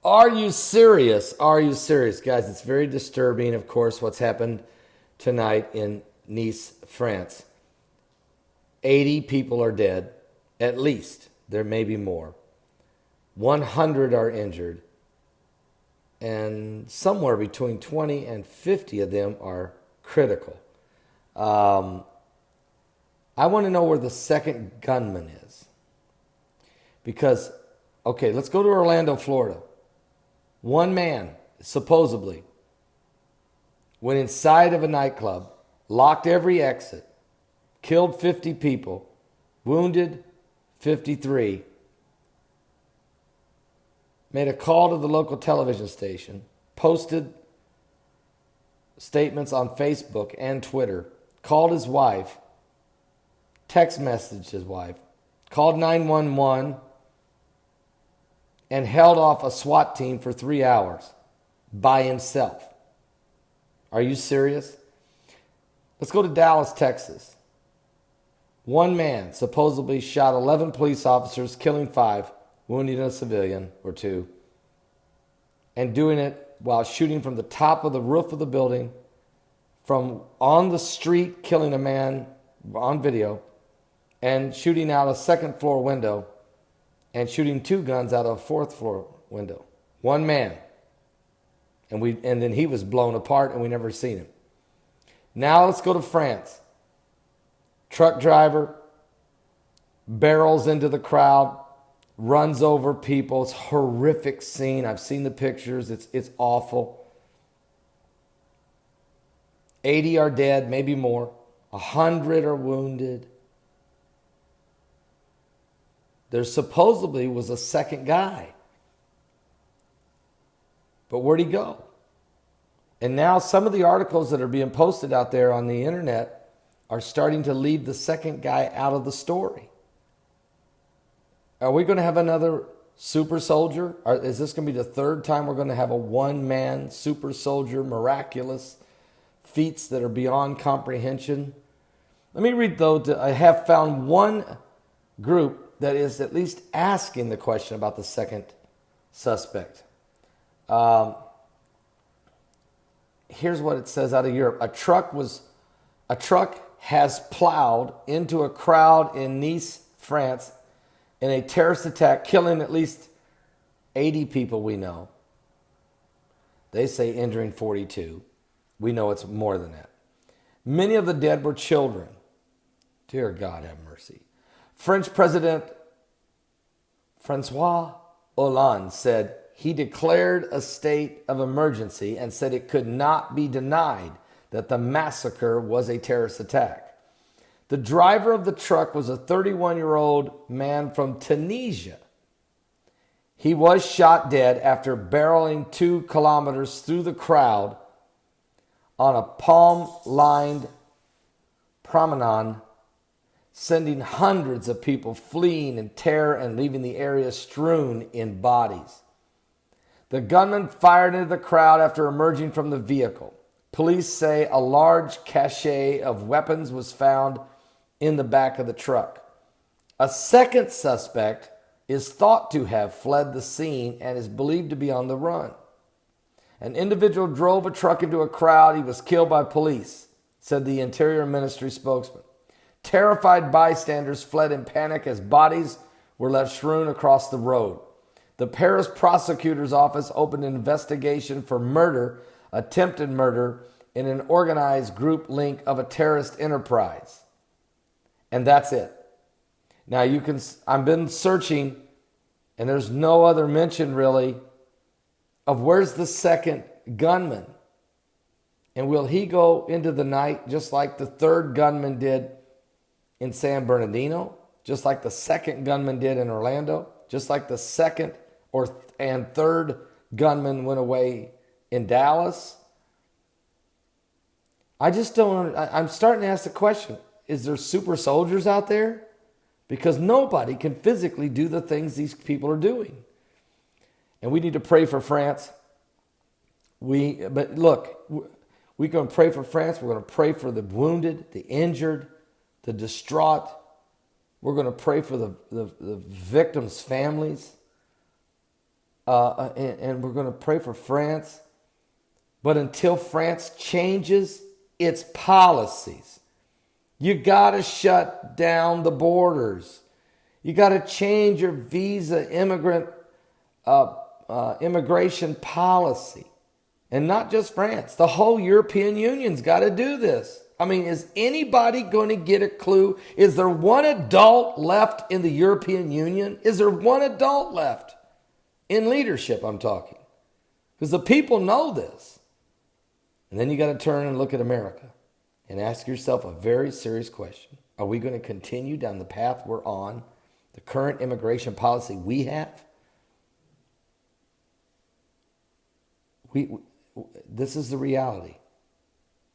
Are you serious? Are you serious? Guys, it's very disturbing, of course, what's happened tonight in Nice, France. 80 people are dead, at least. There may be more. 100 are injured. And somewhere between 20 and 50 of them are critical. I want to know where the second gunman is. Because, okay, let's go to Orlando, Florida. One man, supposedly, went inside of a nightclub, locked every exit, killed 50 people, wounded 53, made a call to the local television station, posted statements on Facebook and Twitter, called his wife, text messaged his wife, called 911, and held off a SWAT team for 3 hours by himself. Are you serious? Let's go to Dallas, Texas. One man supposedly shot 11 police officers, killing 5, wounding a civilian or 2, and doing it while shooting from the top of the roof of the building, from on the street, killing a man on video, and shooting out a second floor window, and shooting 2 guns out of a fourth floor window. One man. And then he was blown apart and we never seen him. Now let's go to France. Truck driver barrels into the crowd, runs over people. It's a horrific scene. I've seen the pictures. It's awful. 80 are dead, maybe more. 100 are wounded. There supposedly was a second guy. But where'd he go? And now some of the articles that are being posted out there on the internet are starting to leave the second guy out of the story. Are we going to have another super soldier? Is this going to be the third time we're going to have a one-man super soldier, miraculous feats that are beyond comprehension? Let me read, though. I have found one group that is at least asking the question about the second suspect. Here's what it says out of Europe. A truck has plowed into a crowd in Nice, France, in a terrorist attack, killing at least 80 people we know. They say injuring 42. We know it's more than that. Many of the dead were children. Dear God, have mercy. French President Francois Hollande said he declared a state of emergency and said it could not be denied that the massacre was a terrorist attack. The driver of the truck was a 31-year-old man from Tunisia. He was shot dead after barreling 2 kilometers through the crowd on a palm-lined promenade, sending hundreds of people fleeing in terror and leaving the area strewn in bodies. The gunman fired into the crowd after emerging from the vehicle. Police say a large cache of weapons was found in the back of the truck. A second suspect is thought to have fled the scene and is believed to be on the run. An individual drove a truck into a crowd. He was killed by police, said the Interior Ministry spokesman. Terrified bystanders fled in panic as bodies were left strewn across the road. The Paris prosecutor's office opened an investigation for murder, attempted murder, in an organized group link of a terrorist enterprise. And that's it. Now I've been searching, and there's no other mention really of where's the second gunman. And will he go into the night just like the third gunman did in San Bernardino, just like the second gunman did in Orlando, just like the second and third gunman went away in Dallas? I just don't. I'm starting to ask the question: is there super soldiers out there? Because nobody can physically do the things these people are doing, and we need to pray for France. But look, we're going to pray for France. We're going to pray for the wounded, the injured, the distraught. We're going to pray for the victims' families. and we're going to pray for France. But until France changes its policies, you got to shut down the borders. You got to change your visa immigration policy. And not just France. The whole European Union's got to do this. I mean, is anybody going to get a clue? Is there one adult left in the European Union? Is there one adult left in leadership, I'm talking? Because the people know this. And then you got to turn and look at America and ask yourself a very serious question. Are we going to continue down the path we're on, the current immigration policy we have? This is the reality.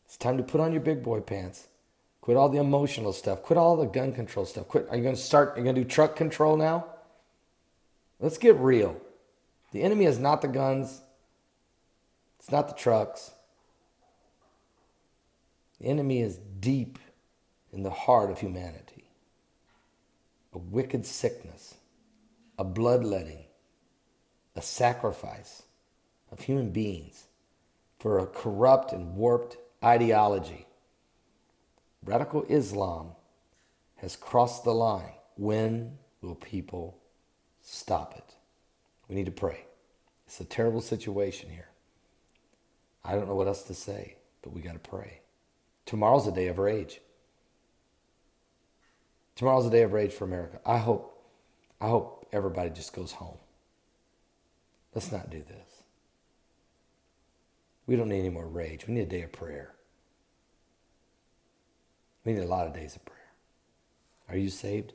It's time to put on your big boy pants. Quit all the emotional stuff. Quit all the gun control stuff. Are you going to do truck control now? Let's get real. The enemy is not the guns. It's not the trucks. The enemy is deep in the heart of humanity. A wicked sickness, a bloodletting, a sacrifice of human beings for a corrupt and warped ideology. Radical Islam has crossed the line. When will people stop it? We need to pray. It's a terrible situation here. I don't know what else to say, but we got to pray. Tomorrow's a day of rage. Tomorrow's a day of rage for America. I hope everybody just goes home. Let's not do this. We don't need any more rage. We need a day of prayer. We need a lot of days of prayer. Are you saved?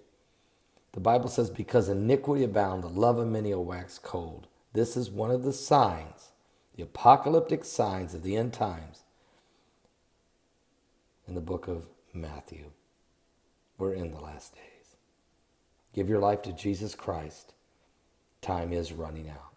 The Bible says, because iniquity abound, the love of many will wax cold. This is one of the signs, the apocalyptic signs of the end times in the book of Matthew. We're in the last days. Give your life to Jesus Christ. Time is running out.